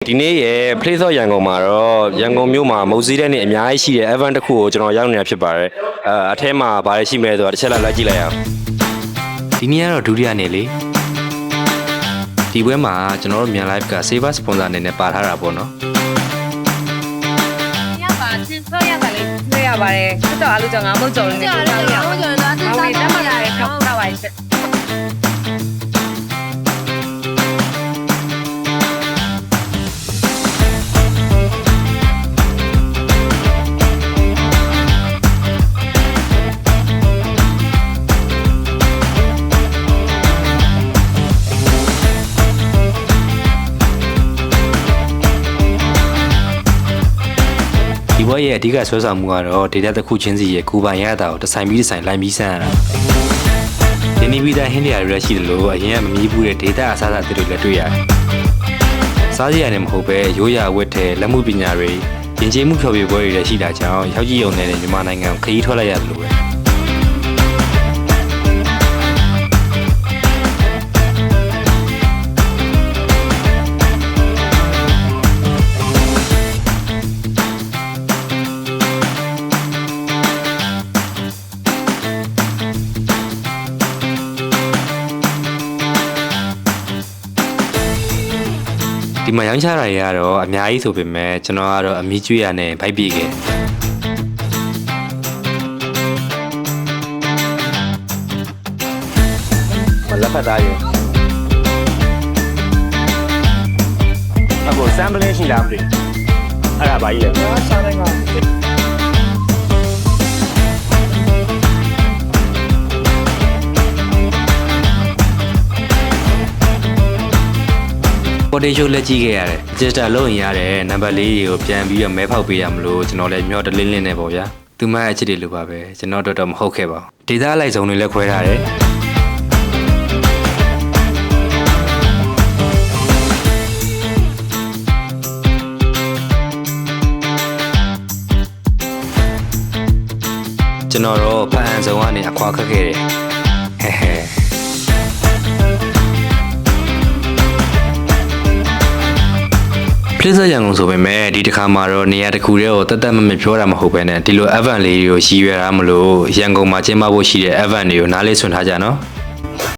ဒီနေ့ရဲ့ Place of ရန်ကုန်မှာတော့ရန်ကုန်မြို့မှာမုတ်စည်းတဲ့နေ့အများကြီးရှိတဲ့ event တစ်ခုကိုကျွန်တော်ရောက်နေတာဖြစ်ပါတယ်အထဲမှာဘာတွေရှိမလဲဆိုတော့တစ်ချက်လိုက်ကြည့်လိုက်အောင်ဒီနေ့ကတော့ဒုတိယနေ့လေဒီပွဲမှာကျွန်တော်တို့မြန် live က Saver sponsor အနေနဲ့ပါထားတာပေါ့နော်ရပါချင်းတော့ရပါလေတွေ့ရပါတယ်တော်တော်အားလို့ကြောင့်ငါမဟုတ်ကြော်နေတယ်ငါမဟုတ်ကြော်နေတာတက်မှရတယ်ထောက်ထားပါရဲ့ဒီဘွဲရဲ့အဓိကဆွဲဆောင်မှုကတော့ data တစ်ခုချင်းစီရဲ့ကိုယ်ပိုင်ရတာကိုတစ်ဆိုင်ပြီးတစ်ဆိုင်လိုက်ပြီးဆန်းရတာဒီနေ့ပြီးသားဟင်းတွေရရှိတယ်လို့အရင်ကမမြည်ဘူးတဲ့ data အစားအစာတွေလည်းတွေ့ရတယ်စားစရာနဲ့မဟုတ်ပဲရိုးရာဝတ်ထဲလက်မှုပညာတွေယဉ်ကျေးမှုဖျော်ဖြေပွဲတွေလည်းရှိတာကြောင့်ရောက်ကြည့်ရုံနဲ့မြန်မာနိုင်ငံခရီးထွက်လိုက်ရတယ်လို့ပဲဒီမှာရောင်းချတာတွေကတော့အများကြီးဆိုပေမဲ့ကျွန်တော်ကတော့အမီကျွေးရနဲ့ဗိုက်ပြေခဲ့မလက်ဖက်သားရေအခု sampling ရှိလားမသိအဲ့ဒါဘာကြီးလဲစားတိုင်းကပေါ်တေရှိုးလက်ကြည့်ခဲ့ရတယ်။ register လုပ်ရင်ရတယ်နံပါတ်လေးတွေကိုပြန်ပြီးတော့မဲဖောက်ပေးရမလို့ကျွန်တော်လည်းမျောတလင်းလင်းနေပေါ့ဗျာ။သူမရဲ့အချစ်တွေလိုပါပဲကျွန်တော်တော့မဟုတ်ခဲ့ပါဘူး။ဒေတာလိုက်စုံတွေလည်းခွဲထားတယ်။ကျွန်တော်တော့ဖန်အစုံကနေအခွာခက်ခဲ့တယ်။ဟဲဟဲPlace of ရန်ကုန်ဆိုပေမဲ့ဒီတစ်ခါမှာတော့နေရာတစ်ခုတည်းကိုတက်တက်မမပြောတာမဟုတ်ပဲနဲ့ဒီလို event လေးတွေကိုရည်ရွယ်တာမလို့ရန်ကုန်မှာကျင်းပဖို့ရှိတဲ့ event တွေကိုနားလေးဆွန်ထားကြနော်။